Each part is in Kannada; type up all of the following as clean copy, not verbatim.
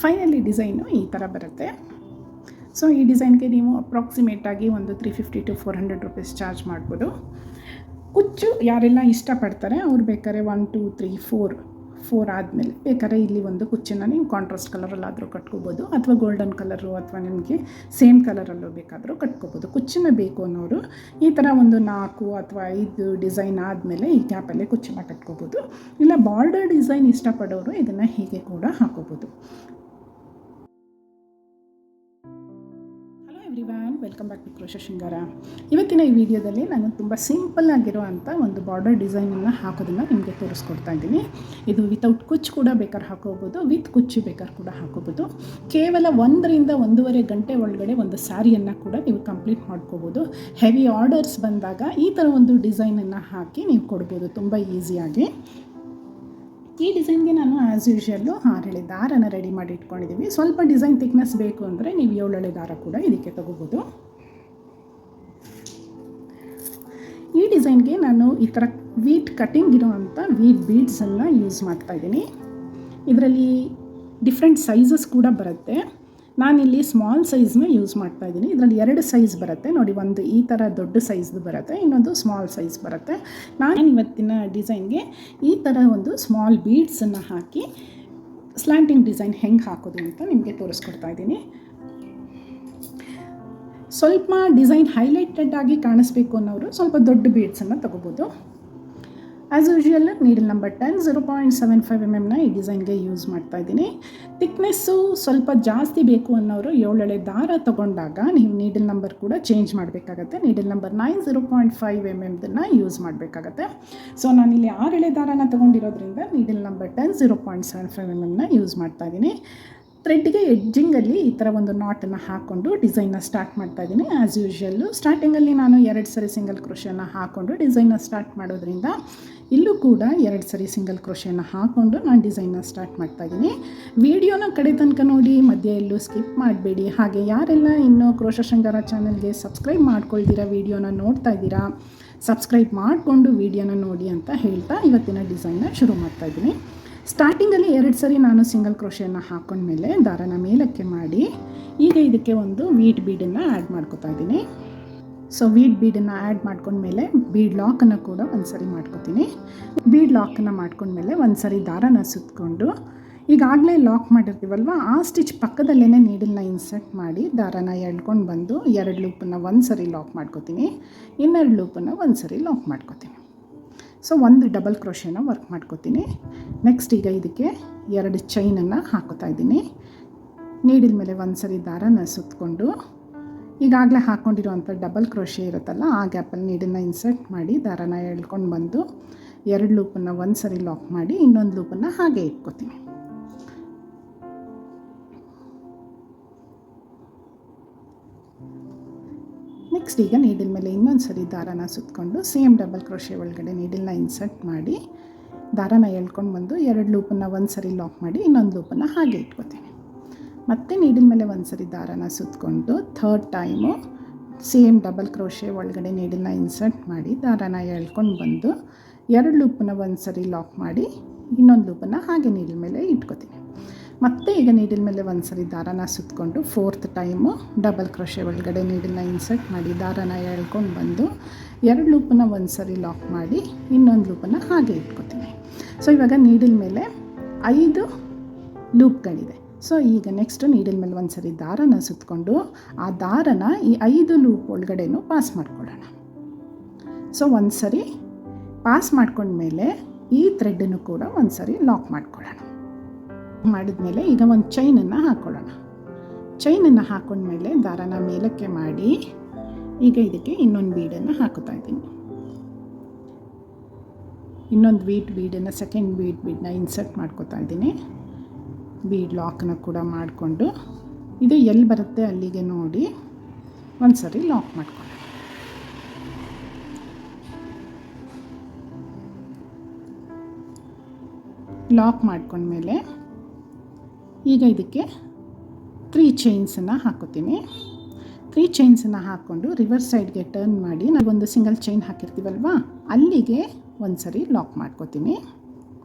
ಫೈನಲಿ ಡಿಸೈನು ಈ ಥರ ಬರುತ್ತೆ. ಸೊ ಈ ಡಿಸೈನ್ಗೆ ನೀವು ಅಪ್ರಾಕ್ಸಿಮೇಟಾಗಿ ಒಂದು 350 to 400 ರೂಪೀಸ್ ಚಾರ್ಜ್ ಮಾಡ್ಬೋದು. ಕುಚ್ಚು ಯಾರೆಲ್ಲ ಇಷ್ಟಪಡ್ತಾರೆ ಅವ್ರು ಬೇಕಾದ್ರೆ 1 2 3 4 ಆದಮೇಲೆ ಬೇಕಾದ್ರೆ ಇಲ್ಲಿ ಒಂದು ಕುಚ್ಚನ್ನು ನೀವು ಕಾಂಟ್ರಾಸ್ಟ್ ಕಲರಲ್ಲಾದರೂ ಕಟ್ಕೋಬೋದು, ಅಥವಾ ಗೋಲ್ಡನ್ ಕಲರು ಅಥವಾ ನಿಮಗೆ ಸೇಮ್ ಕಲರಲ್ಲೂ ಬೇಕಾದರೂ ಕಟ್ಕೋಬೋದು. ಕುಚ್ಚನ್ನು ಬೇಕು ಅನ್ನೋರು ಈ ಥರ ಒಂದು 4 ಅಥವಾ 5 ಡಿಸೈನ್ ಆದಮೇಲೆ ಈ ಕ್ಯಾಪಲ್ಲೇ ಕುಚ್ಚನ್ನು ಕಟ್ಕೋಬೋದು. ಇಲ್ಲ ಬಾರ್ಡರ್ ಡಿಸೈನ್ ಇಷ್ಟಪಡೋರು ಇದನ್ನು ಹೀಗೆ ಕೂಡ ಹಾಕೋಬೋದು. Everyone, welcome back to crochet Shringara. ಇವತ್ತಿನ ಈ ವಿಡಿಯೋದಲ್ಲಿ ನಾನು ತುಂಬ ಸಿಂಪಲ್ ಆಗಿರುವಂಥ ಒಂದು ಬಾರ್ಡರ್ ಡಿಸೈನನ್ನು ಹಾಕೋದನ್ನು ನಿಮಗೆ ತೋರಿಸ್ಕೊಡ್ತಾ ಇದ್ದೀನಿ. ಇದು ವಿತೌಟ್ ಕುಚ್ಚು ಕೂಡ ಬೇಕಾದ್ರೆ ಹಾಕೋಬೋದು, ವಿತ್ ಕುಚ್ಚು ಬೇಕಾದ್ರೆ ಕೂಡ ಹಾಕೋಬೋದು. ಕೇವಲ 1 ರಿಂದ 1.5 ಗಂಟೆ ಒಳಗಡೆ ಒಂದು ಸ್ಯಾರಿಯನ್ನು ಕೂಡ ನೀವು ಕಂಪ್ಲೀಟ್ ಮಾಡ್ಕೋಬೋದು. ಹೆವಿ ಆರ್ಡರ್ಸ್ ಬಂದಾಗ ಈ ಥರ ಒಂದು ಡಿಸೈನನ್ನು ಹಾಕಿ ನೀವು ಕೊಡ್ಬೋದು ತುಂಬ ಈಸಿಯಾಗಿ. ಈ ಡಿಸೈನ್ಗೆ ನಾನು ಆ್ಯಸ್ ಯೂಶ್ವಲ್ಲು 6 ಎಳೆ ದಾರನ ರೆಡಿ ಮಾಡಿ ಇಟ್ಕೊಂಡಿದ್ದೀವಿ. ಸ್ವಲ್ಪ ಡಿಸೈನ್ ಥಿಕ್ನೆಸ್ ಬೇಕು ಅಂದರೆ ನೀವು 7 ಎಳೆ ದಾರ ಕೂಡ ಇದಕ್ಕೆ ತಗೋಬೋದು. ಈ ಡಿಸೈನ್ಗೆ ನಾನು ಈ ಥರ ವೀಟ್ ಕಟಿಂಗ್ ಇರೋವಂಥ ವೀಟ್ ಬೀಡ್ಸನ್ನು ಯೂಸ್ ಮಾಡ್ತಾಯಿದ್ದೀನಿ. ಇದರಲ್ಲಿ ಡಿಫ್ರೆಂಟ್ ಸೈಜಸ್ ಕೂಡ ಬರುತ್ತೆ. ನಾನಿಲ್ಲಿ ಸ್ಮಾಲ್ ಸೈಜ್ನ ಯೂಸ್ ಮಾಡ್ತಾಯಿದ್ದೀನಿ. ಇದರಲ್ಲಿ 2 ಸೈಜ್ ಬರುತ್ತೆ ನೋಡಿ, ಒಂದು ಈ ಥರ ದೊಡ್ಡ ಸೈಜ್ದು ಬರುತ್ತೆ, ಇನ್ನೊಂದು ಸ್ಮಾಲ್ ಸೈಜ್ ಬರುತ್ತೆ. ನಾನು ಇವತ್ತಿನ ಡಿಸೈನ್ಗೆ ಈ ಥರ ಒಂದು ಸ್ಮಾಲ್ ಬೀಡ್ಸನ್ನು ಹಾಕಿ ಸ್ಲ್ಯಾಂಟಿಂಗ್ ಡಿಸೈನ್ ಹೆಂಗೆ ಹಾಕೋದು ಅಂತ ನಿಮಗೆ ತೋರಿಸ್ಕೊಡ್ತಾ ಇದ್ದೀನಿ. ಸ್ವಲ್ಪ ಡಿಸೈನ್ ಹೈಲೈಟೆಡ್ ಆಗಿ ಕಾಣಿಸ್ಬೇಕು ಅನ್ನೋರು ಸ್ವಲ್ಪ ದೊಡ್ಡ ಬೀಡ್ಸನ್ನು ತಗೋಬೋದು. As usual needle number 10 0.75 mm ಈ ಡಿಸೈನ್ಗೆ ಯೂಸ್ ಮಾಡ್ತಾಯಿದ್ದೀನಿ. ಥಿಕ್ನೆಸ್ಸು ಸ್ವಲ್ಪ ಜಾಸ್ತಿ ಬೇಕು ಅನ್ನೋರು 7 ಎಳೆ ದಾರ ತೊಗೊಂಡಾಗ ನೀವು ನೀಡಲ್ ನಂಬರ್ ಕೂಡ ಚೇಂಜ್ ಮಾಡಬೇಕಾಗತ್ತೆ. ನೀಡಲ್ ನಂಬರ್ 9 0.5 mm ಯೂಸ್ ಮಾಡಬೇಕಾಗತ್ತೆ. ಸೊ ನಾನಿಲ್ಲಿ 6 ಎಳೆ ದಾರನ ತೊಗೊಂಡಿರೋದ್ರಿಂದ ನೀಡಲ್ ನಂಬರ್ 10 0.75 mm ಯೂಸ್ ಮಾಡ್ತಾಯಿದ್ದೀನಿ. ಥ್ರೆಡ್ಗೆ ಎಡ್ಜಿಂಗಲ್ಲಿ ಈ ಥರ ಒಂದು ನಾಟನ್ನು ಹಾಕ್ಕೊಂಡು ಡಿಸೈನ್ನ ಸ್ಟಾರ್ಟ್ ಮಾಡ್ತಾಯಿದ್ದೀನಿ. ಆ್ಯಸ್ ಯೂಶ್ವಲ್ಲು ಸ್ಟಾರ್ಟಿಂಗಲ್ಲಿ ನಾನು 2 ಸರಿ ಸಿಂಗಲ್ ಕ್ರೋಶೆಯನ್ನು ಹಾಕ್ಕೊಂಡು ಡಿಸೈನ್ನ ಸ್ಟಾರ್ಟ್ ಮಾಡೋದ್ರಿಂದ ಇಲ್ಲೂ ಕೂಡ 2 ಸರಿ ಸಿಂಗಲ್ ಕ್ರೋಶೆಯನ್ನು ಹಾಕ್ಕೊಂಡು ನಾನು ಡಿಸೈನ್ನ ಸ್ಟಾರ್ಟ್ ಮಾಡ್ತಾಯಿದ್ದೀನಿ. ವಿಡಿಯೋನ ಕಡೆ ತನಕ ನೋಡಿ, ಮಧ್ಯೆ ಎಲ್ಲೂ ಸ್ಕಿಪ್ ಮಾಡಬೇಡಿ. ಹಾಗೆ ಯಾರೆಲ್ಲ ಇನ್ನೂ ಕ್ರೋಶೆ ಶೃಂಗಾರ ಚಾನಲ್ಗೆ ಸಬ್ಸ್ಕ್ರೈಬ್ ಮಾಡ್ಕೊಳ್ತೀರಾ, ವಿಡಿಯೋನ ನೋಡ್ತಾ ಇದ್ದೀರಾ, ಸಬ್ಸ್ಕ್ರೈಬ್ ಮಾಡಿಕೊಂಡು ವಿಡಿಯೋನ ನೋಡಿ ಅಂತ ಹೇಳ್ತಾ ಇವತ್ತಿನ ಡಿಸೈನ್ನ ಶುರು ಮಾಡ್ತಾಯಿದ್ದೀನಿ. ಸ್ಟಾರ್ಟಿಂಗಲ್ಲಿ 2 ಸರಿ ನಾನು ಸಿಂಗಲ್ ಕ್ರೋಶೆಯನ್ನು ಹಾಕೊಂಡ್ಮೇಲೆ ದಾರನ ಮೇಲಕ್ಕೆ ಮಾಡಿ ಈಗ ಇದಕ್ಕೆ ಒಂದು ವೀಟ್ ಬೀಡನ್ನು ಆ್ಯಡ್ ಮಾಡ್ಕೊತಾ ಇದ್ದೀನಿ. ಸೊ ವೀಟ್ ಬೀಡನ್ನು ಆ್ಯಡ್ ಮಾಡ್ಕೊಂಡ್ಮೇಲೆ ಬೀಡ್ ಲಾಕನ್ನು ಕೂಡ ಒಂದು ಸರಿ ಮಾಡ್ಕೊತೀನಿ. ಬೀಡ್ ಲಾಕನ್ನು ಮಾಡ್ಕೊಂಡ್ಮೇಲೆ ಒಂದು ಸರಿ ದಾರನ ಸುತ್ತಕೊಂಡು ಈಗಾಗಲೇ ಲಾಕ್ ಮಾಡಿರ್ತೀವಲ್ವ ಆ ಸ್ಟಿಚ್ ಪಕ್ಕದಲ್ಲೇ ನೀಡಲ್ನ ಇನ್ಸರ್ಟ್ ಮಾಡಿ ದಾರನ ಎಳ್ಕೊಂಡು ಬಂದು 2 ಲೂಪನ್ನು ಒಂದು ಸರಿ ಲಾಕ್ ಮಾಡ್ಕೊತೀನಿ, ಇನ್ನೆರಡು ಲೂಪನ್ನು ಒಂದು ಸರಿ ಲಾಕ್ ಮಾಡ್ಕೊತೀನಿ. ಸೊ ಒಂದು ಡಬಲ್ ಕ್ರೋಶೆನ ವರ್ಕ್ ಮಾಡ್ಕೊತೀನಿ. ನೆಕ್ಸ್ಟ್ ಈಗ ಇದಕ್ಕೆ 2 ಚೈನನ್ನು ಹಾಕೋತಾ ಇದ್ದೀನಿ. ನೀಡಿಲ್ ಮೇಲೆ ಒಂದು ಸರಿ ದಾರನ ಸುತ್ತಕೊಂಡು ಈಗಾಗಲೇ ಹಾಕ್ಕೊಂಡಿರೋವಂಥ ಡಬಲ್ ಕ್ರೋಶೆ ಇರುತ್ತಲ್ಲ ಆ ಗ್ಯಾಪಲ್ಲಿ ನೀಡನ್ನು ಇನ್ಸರ್ಟ್ ಮಾಡಿ ದಾರನ ಎಳ್ಕೊಂಡು ಬಂದು 2 ಲೂಪನ್ನು ಒಂದು ಸರಿ ಲಾಕ್ ಮಾಡಿ ಇನ್ನೊಂದು ಲೂಪನ್ನು ಹಾಗೆ ಇಟ್ಕೊತೀನಿ. ನೆಕ್ಸ್ಟ್ ಈಗ ನೀಡಲ್ ಮೇಲೆ ಇನ್ನೊಂದು ಸರಿ ದಾರನ ಸುತ್ತಕೊಂಡು ಸೇಮ್ ಡಬಲ್ ಕ್ರೋಶೆ ಒಳಗಡೆ ನೀಡಲ್ನ ಇನ್ಸರ್ಟ್ ಮಾಡಿ ದಾರನ ಎಳ್ಕೊಂಡು ಬಂದು 2 ಲೂಪನ್ನು ಒಂದು ಸರಿ ಲಾಕ್ ಮಾಡಿ ಇನ್ನೊಂದು ಲೂಪನ್ನು ಹಾಗೆ ಇಟ್ಕೊತೀನಿ. ಮತ್ತು ನೀಡಲ್ ಮೇಲೆ ಒಂದು ಸರಿ ದಾರನ ಸುತ್ತಕೊಂಡು 3rd time same double crochet ಒಳಗಡೆ ನೀಡಲ್ನ ಇನ್ಸರ್ಟ್ ಮಾಡಿ ದಾರನ ಎಳ್ಕೊಂಡು ಬಂದು 2 ಲೂಪನ್ನು ಒಂದು ಸರಿ ಲಾಕ್ ಮಾಡಿ ಇನ್ನೊಂದು ಲೂಪನ್ನು ಹಾಗೆ ನೀಡಲ್ ಮೇಲೆ ಇಟ್ಕೊತೀನಿ. ಮತ್ತು ಈಗ ನೀಡಲ್ ಮೇಲೆ ಒಂದು ಸರಿ ದಾರನ ಸುತ್ತಕೊಂಡು 4th ಟೈಮು ಡಬಲ್ ಕ್ರೋಶೆ ಒಳಗಡೆ ನೀಡಲ್ನ ಇನ್ಸರ್ಟ್ ಮಾಡಿ ದಾರನ ಎಳ್ಕೊಂಡು ಬಂದು 2 ಲೂಪನ್ನು ಒಂದು ಸರಿ ಲಾಕ್ ಮಾಡಿ ಇನ್ನೊಂದು ಲೂಪನ್ನು ಹಾಗೆ ಇಟ್ಕೊತೀನಿ. ಸೊ ಇವಾಗ ನೀಡಲ್ ಮೇಲೆ 5 ಲೂಪ್ಗಳಿದೆ. ಸೊ ಈಗ ನೆಕ್ಸ್ಟು ನೀಡಲ್ ಮೇಲೆ ಒಂದು ಸರಿ ದಾರನ ಸುತ್ತಕೊಂಡು ಆ ದಾರನ ಈ 5 ಲೂಪ್ ಒಳಗಡೆನೂ ಪಾಸ್ ಮಾಡ್ಕೊಳ್ಳೋಣ. ಸೊ ಒಂದು ಸರಿ ಪಾಸ್ ಮಾಡ್ಕೊಂಡ್ಮೇಲೆ ಈ ಥ್ರೆಡ್ಡನ್ನು ಕೂಡ ಒಂದು ಸರಿ ಲಾಕ್ ಮಾಡ್ಕೊಳ್ಳೋಣ. ಮಾಡಿದ್ಮೇಲೆ ಈಗ ಒಂದು ಚೈನನ್ನು ಹಾಕ್ಕೊಳ್ಳೋಣ. ಚೈನನ್ನು ಹಾಕೊಂಡ್ಮೇಲೆ ದಾರನ ಮೇಲಕ್ಕೆ ಮಾಡಿ ಈಗ ಇದಕ್ಕೆ ಇನ್ನೊಂದು ಬೀಡನ್ನು ಹಾಕೋತಾ ಇದ್ದೀನಿ. ಇನ್ನೊಂದು ಬೀಡನ್ನು ಸೆಕೆಂಡ್ ಬೀಡನ್ನ ಇನ್ಸರ್ಟ್ ಮಾಡ್ಕೋತಾ ಇದ್ದೀನಿ. ಬೀಡ್ ಲಾಕನ್ನು ಕೂಡ ಮಾಡಿಕೊಂಡು ಇದು ಎಲ್ಲಿ ಬರುತ್ತೆ ಅಲ್ಲಿಗೆ ನೋಡಿ ಒಂದು ಸರಿ ಲಾಕ್ ಮಾಡ್ಕೊಳ್ಳೋಣ. ಲಾಕ್ ಮಾಡ್ಕೊಂಡ್ಮೇಲೆ ಈಗ ಇದಕ್ಕೆ 3 ಚೈನ್ಸನ್ನು ಹಾಕೋತೀನಿ. 3 ಚೈನ್ಸನ್ನು ಹಾಕ್ಕೊಂಡು ರಿವರ್ಸ್ ಸೈಡ್ಗೆ ಟರ್ನ್ ಮಾಡಿ ನಾವೊಂದು ಸಿಂಗಲ್ ಚೈನ್ ಹಾಕಿರ್ತೀವಲ್ವ ಅಲ್ಲಿಗೆ ಒಂದು ಸರಿ ಲಾಕ್ ಮಾಡ್ಕೋತೀನಿ.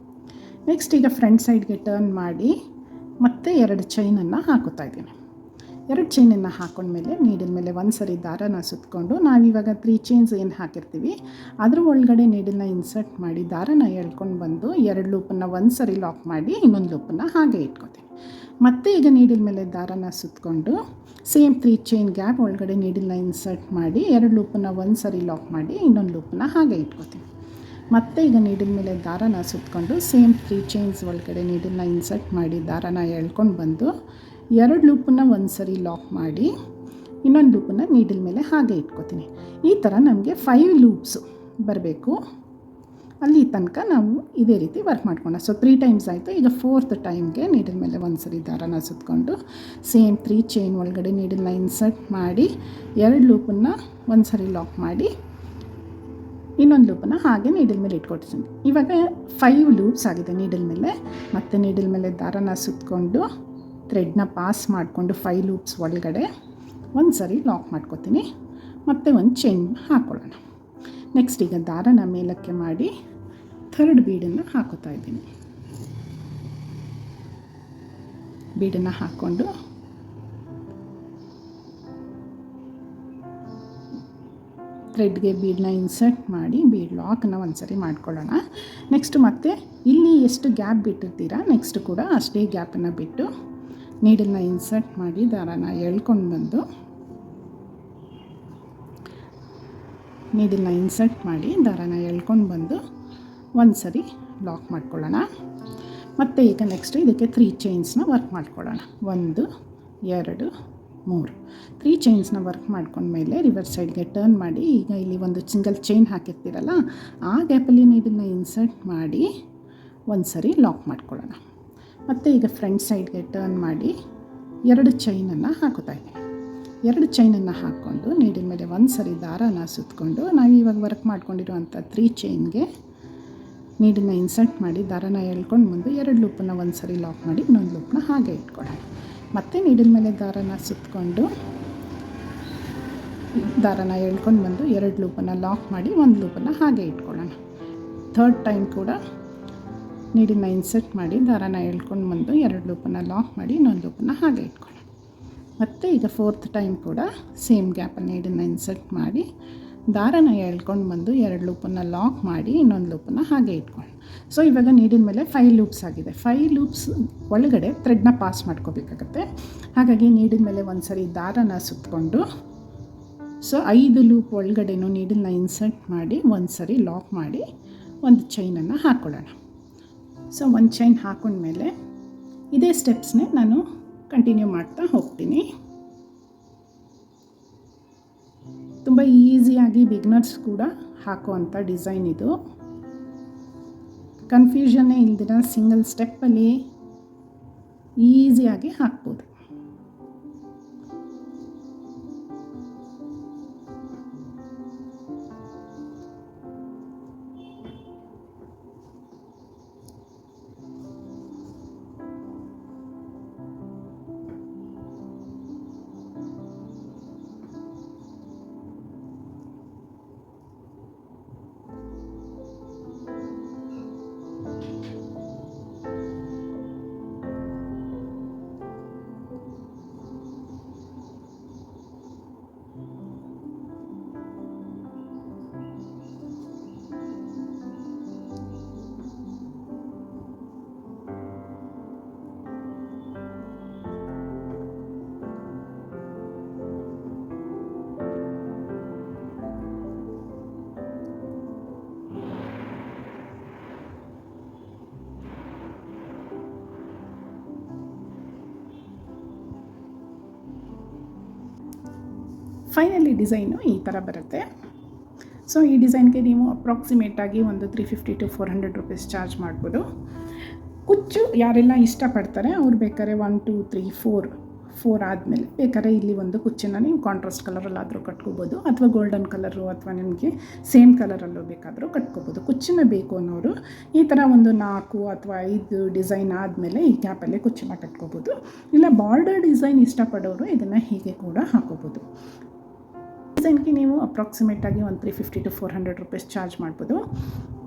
ನೆಕ್ಸ್ಟ್ ಈಗ ಫ್ರಂಟ್ ಸೈಡ್ಗೆ ಟರ್ನ್ ಮಾಡಿ ಮತ್ತು 2 ಚೈನನ್ನು ಹಾಕುತ್ತಾ ಇದ್ದೀನಿ. 2 ಚೈನನ್ನು ಹಾಕೊಂಡ್ಮೇಲೆ ನೀಡಿನ ಮೇಲೆ ಒಂದು ಸರಿ ದಾರನ ಸುತ್ತಕೊಂಡು ನಾವಿವಾಗ 3 ಚೈನ್ಸ್ ಏನು ಹಾಕಿರ್ತೀವಿ ಅದ್ರ ಒಳಗಡೆ ನೀಡನ್ನ ಇನ್ಸರ್ಟ್ ಮಾಡಿ ದಾರನ ಎಳ್ಕೊಂಡು ಬಂದು 2 ಲೂಪನ್ನು ಒಂದು ಸರಿ ಲಾಕ್ ಮಾಡಿ ಇನ್ನೊಂದು ಲೂಪನ್ನು ಹಾಗೆ ಇಟ್ಕೊತೀನಿ. ಮತ್ತು ಈಗ ನೀಡಿನ ಮೇಲೆ ದಾರನ ಸುತ್ತಕೊಂಡು ಸೇಮ್ 3 ಚೈನ್ ಗ್ಯಾಪ್ ಒಳಗಡೆ ನೀಡನ್ನ ಇನ್ಸರ್ಟ್ ಮಾಡಿ 2 ಲೂಪನ್ನು ಒಂದು ಸರಿ ಲಾಕ್ ಮಾಡಿ ಇನ್ನೊಂದು ಲೂಪನ್ನು ಹಾಗೆ ಇಟ್ಕೊತೀನಿ. ಮತ್ತು ಈಗ ನೀಡಿನ ಮೇಲೆ ದಾರನ ಸುತ್ತಕೊಂಡು ಸೇಮ್ 3 ಚೈನ್ಸ್ ಒಳಗಡೆ ನೀಡನ್ನ ಇನ್ಸರ್ಟ್ ಮಾಡಿ ದಾರನ ಎಳ್ಕೊಂಡು ಬಂದು 2 ಲೂಪನ್ನು ಒಂದು ಸರಿ ಲಾಕ್ ಮಾಡಿ ಇನ್ನೊಂದು ಲೂಪನ್ನು ನೀಡಿನ ಮೇಲೆ ಹಾಗೆ ಇಟ್ಕೊತೀನಿ. ಈ ಥರ ನಮಗೆ 5 ಲೂಪ್ಸು ಬರಬೇಕು. ಅಲ್ಲಿ ತನಕ ನಾವು ಇದೇ ರೀತಿ ವರ್ಕ್ ಮಾಡ್ಕೊಂಡು ಸೊ 3 ಟೈಮ್ಸ್ ಆಯಿತು. ಈಗ 4th ಟೈಮ್ಗೆ ನೀಡಿನ ಮೇಲೆ ಒಂದು ಸರಿ ದಾರನ ಸುತ್ತಕೊಂಡು ಸೇಮ್ 3 ಚೈನ್ ಒಳಗಡೆ ನೀಡನ್ನ ಇನ್ಸರ್ಟ್ ಮಾಡಿ 2 ಲೂಪನ್ನು ಒಂದು ಸರಿ ಲಾಕ್ ಮಾಡಿ ಇನ್ನೊಂದು ಲೂಪನ್ನು ಹಾಗೆ ನೀಡಿನ ಮೇಲೆ ಇಟ್ಕೊಡ್ತೀನಿ. ಇವಾಗ 5 ಲೂಪ್ಸ್ ಆಗಿದೆ ನೀಡಿನ ಮೇಲೆ. ಮತ್ತು ನೀಡಿನ ಮೇಲೆ ದಾರನ ಸುತ್ತಕೊಂಡು ಥ್ರೆಡ್ನ ಪಾಸ್ ಮಾಡಿಕೊಂಡು 5 ಲೂಪ್ಸ್ ಒಳಗಡೆ ಒಂದು ಸರಿ ಲಾಕ್ ಮಾಡ್ಕೊತೀನಿ. ಮತ್ತು ಒಂದು ಚೈನ್ ಹಾಕ್ಕೊಳ್ಳೋಣ. ನೆಕ್ಸ್ಟ್ ಈಗ ದಾರನ ಮೇಲಕ್ಕೆ ಮಾಡಿ 3rd ಬೀಡನ್ನು ಹಾಕೋತಾ ಇದ್ದೀನಿ. ಬೀಡನ್ನು ಹಾಕ್ಕೊಂಡು ಥ್ರೆಡ್ಗೆ ಬೀಡನ್ನ ಇನ್ಸರ್ಟ್ ಮಾಡಿ ಬೀಡ್ ಲಾಕನ್ನು ಒಂದು ಸರಿ ಮಾಡ್ಕೊಳ್ಳೋಣ. ನೆಕ್ಸ್ಟ್ ಮತ್ತೆ ಇಲ್ಲಿ ಎಷ್ಟು ಗ್ಯಾಪ್ ಬಿಟ್ಟಿರ್ತೀರ ನೆಕ್ಸ್ಟ್ ಕೂಡ ಅಷ್ಟೇ ಗ್ಯಾಪನ್ನು ಬಿಟ್ಟು ನೀಡನ್ನ ಇನ್ಸರ್ಟ್ ಮಾಡಿ ದಾರನ ಎಳ್ಕೊಂಡು ಬಂದು ನೀಡನ್ನ ಇನ್ಸರ್ಟ್ ಮಾಡಿ ದಾರನ ಎಳ್ಕೊಂಡು ಬಂದು ಒಂದು ಸರಿ ಲಾಕ್ ಮಾಡ್ಕೊಳ್ಳೋಣ. ಮತ್ತು ಈಗ ನೆಕ್ಸ್ಟ್ ಇದಕ್ಕೆ 3 ಚೈನ್ಸ್ನ ವರ್ಕ್ ಮಾಡ್ಕೊಳ್ಳೋಣ. 1 2 3 3 ಚೈನ್ಸ್ನ ವರ್ಕ್ ಮಾಡ್ಕೊಂಡ್ಮೇಲೆ ರಿವರ್ಸ್ ಸೈಡ್ಗೆ ಟರ್ನ್ ಮಾಡಿ ಈಗ ಇಲ್ಲಿ ಒಂದು ಸಿಂಗಲ್ ಚೈನ್ ಹಾಕಿರ್ತೀರಲ್ಲ ಆ ಗ್ಯಾಪಲ್ಲಿ ನೀಡನ್ನ ಇನ್ಸರ್ಟ್ ಮಾಡಿ ಒಂದು ಸರಿ ಲಾಕ್ ಮಾಡ್ಕೊಳ್ಳೋಣ. ಮತ್ತು ಈಗ ಫ್ರಂಟ್ ಸೈಡ್ಗೆ ಟರ್ನ್ ಮಾಡಿ 2 ಚೈನನ್ನು ಹಾಕುತ್ತಾ ಇದ್ದೀನಿ. 2 ಚೈನನ್ನು ಹಾಕ್ಕೊಂಡು ನೀಡಿನ ಮೇಲೆ ಒಂದು ಸರಿ ದಾರನ ಸುತ್ತಕೊಂಡು ನಾವು ಇವಾಗ ವರ್ಕ್ ಮಾಡ್ಕೊಂಡಿರುವಂಥ 3 ಚೈನ್ಗೆ ನೀಡನ್ನ ಇನ್ಸರ್ಟ್ ಮಾಡಿ ದಾರನ ಎಳ್ಕೊಂಡು ಬಂದು 2 ಲೂಪನ್ನು ಒಂದು ಸರಿ ಲಾಕ್ ಮಾಡಿ ಇನ್ನೊಂದು ಲೂಪನ್ನ ಹಾಗೆ ಇಟ್ಕೊಳ್ಳೋಣ. ಮತ್ತು ನೀಡಿನ ಮೇಲೆ ದಾರನ ಸುತ್ತಕೊಂಡು ದಾರನ ಎಳ್ಕೊಂಡು ಬಂದು 2 ಲೂಪನ್ನು ಲಾಕ್ ಮಾಡಿ ಒಂದು ಲೂಪನ್ನು ಹಾಗೆ ಇಟ್ಕೊಳ್ಳೋಣ. 3rd ಟೈಮ್ ಕೂಡ ನೀಡನ್ನ ಇನ್ಸರ್ಟ್ ಮಾಡಿ ದಾರನ ಎಳ್ಕೊಂಡು ಬಂದು 2 ಲೂಪನ್ನು ಲಾಕ್ ಮಾಡಿ ಇನ್ನೊಂದು ಲೂಪನ್ನು ಹಾಗೆ ಇಟ್ಕೊಳ್ಳೋಣ. ಮತ್ತು ಈಗ 4th ಟೈಮ್ ಕೂಡ ಸೇಮ್ ಗ್ಯಾಪನ್ನು ನೀಡನ್ನ ಇನ್ಸರ್ಟ್ ಮಾಡಿ ದಾರನ ಎಳ್ಕೊಂಡು ಬಂದು 2 ಲೂಪನ್ನು ಲಾಕ್ ಮಾಡಿ ಇನ್ನೊಂದು ಲೂಪನ್ನು ಹಾಗೆ ಇಟ್ಕೊಂಡು ಸೊ ಇವಾಗ ನೀಡಿನ ಮೇಲೆ 5 ಲೂಪ್ಸ್ ಆಗಿದೆ. 5 ಲೂಪ್ಸ್ ಒಳಗಡೆ ಥ್ರೆಡ್ನ ಪಾಸ್ ಮಾಡ್ಕೋಬೇಕಾಗತ್ತೆ. ಹಾಗಾಗಿ ನೀಡಿನ ಮೇಲೆ ಒಂದು ಸರಿ ದಾರನ ಸುತ್ತಕೊಂಡು ಸೊ 5 ಲೂಪ್ ಒಳಗಡೆನೂ ನೀಡನ್ನ ಇನ್ಸರ್ಟ್ ಮಾಡಿ ಒಂದು ಸರಿ ಲಾಕ್ ಮಾಡಿ ಒಂದು ಚೈನನ್ನು ಹಾಕ್ಕೊಳ್ಳೋಣ. ಸೊ ಒಂದು ಚೈನ್ ಹಾಕೊಂಡ್ಮೇಲೆ ಇದೇ ಸ್ಟೆಪ್ಸ್ನೇ ನಾನು ಕಂಟಿನ್ಯೂ ಮಾಡ್ತಾ ಹೋಗ್ತೀನಿ. ತುಂಬ ಈಸಿಯಾಗಿ ಬಿಗ್ನರ್ಸ್ ಕೂಡ ಹಾಕುವಂಥ ಡಿಸೈನ್ ಇದು. ಕನ್ಫ್ಯೂಷನ್ನೇ ಇಲ್ದಿರ ಸಿಂಗಲ್ ಸ್ಟೆಪ್ಪಲ್ಲಿ ಈಸಿಯಾಗಿ ಹಾಕ್ಬೋದು. ಫೈನಲಿ ಡಿಸೈನು ಈ ಥರ ಬರುತ್ತೆ. ಸೊ ಈ ಡಿಸೈನ್ಗೆ ನೀವು ಅಪ್ರಾಕ್ಸಿಮೇಟಾಗಿ ಒಂದು 350 to 400 ರೂಪೀಸ್ ಚಾರ್ಜ್ ಮಾಡ್ಬೋದು. ಕುಚ್ಚು ಯಾರೆಲ್ಲ ಇಷ್ಟಪಡ್ತಾರೆ ಅವ್ರು ಬೇಕಾದ್ರೆ 1 2 3 4 ಆದಮೇಲೆ ಬೇಕಾದ್ರೆ ಇಲ್ಲಿ ಒಂದು ಕುಚ್ಚನ್ನು ನೀವು ಕಾಂಟ್ರಾಸ್ಟ್ ಕಲರಲ್ಲಾದರೂ ಕಟ್ಕೋಬೋದು ಅಥವಾ ಗೋಲ್ಡನ್ ಕಲರು ಅಥವಾ ನಿಮಗೆ ಸೇಮ್ ಕಲರಲ್ಲೂ ಬೇಕಾದರೂ ಕಟ್ಕೋಬೋದು. ಕುಚ್ಚನ್ನು ಬೇಕು ಅನ್ನೋರು ಈ ಥರ ಒಂದು 4 ಅಥವಾ 5 ಡಿಸೈನ್ ಆದಮೇಲೆ ಈ ಗ್ಯಾಪಲ್ಲೇ ಕುಚ್ಚನ್ನು ಕಟ್ಕೋಬೋದು. ಇಲ್ಲ ಬಾರ್ಡರ್ ಡಿಸೈನ್ ಇಷ್ಟಪಡೋರು ಇದನ್ನು ಹೀಗೆ ಕೂಡ ಹಾಕೋಬೋದು. ಡಿಸೈನ್ಗೆ ನೀವು ಅಪ್ರಾಕ್ಸಿಮೇಟಾಗಿ ಒಂದು 350 to 400 ರೂಪೀಸ್ ಚಾರ್ಜ್ ಮಾಡ್ಬೋದು.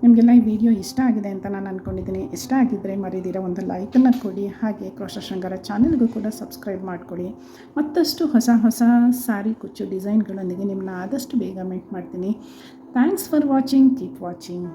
ನಿಮಗೆಲ್ಲ ಈ ವಿಡಿಯೋ ಇಷ್ಟ ಆಗಿದೆ ಅಂತ ನಾನು ಅಂದ್ಕೊಂಡಿದ್ದೀನಿ. ಇಷ್ಟ ಆಗಿದ್ದರೆ ಮರಿದಿರ ಒಂದು ಲೈಕನ್ನು ಕೊಡಿ. ಹಾಗೆ ಕ್ರೋಶಾ ಶೃಂಗಾರ ಚಾನಲ್ಗೂ ಕೂಡ ಸಬ್ಸ್ಕ್ರೈಬ್ ಮಾಡ್ಕೊಳ್ಳಿ. ಮತ್ತಷ್ಟು ಹೊಸ ಸ್ಯಾರಿ ಕುಚ್ಚು ಡಿಸೈನ್ಗಳೊಂದಿಗೆ ನಿಮ್ಮನ್ನ ಆದಷ್ಟು ಬೇಗ ಮೀಟ್ ಮಾಡ್ತೀನಿ. Thanks for watching. Keep watching.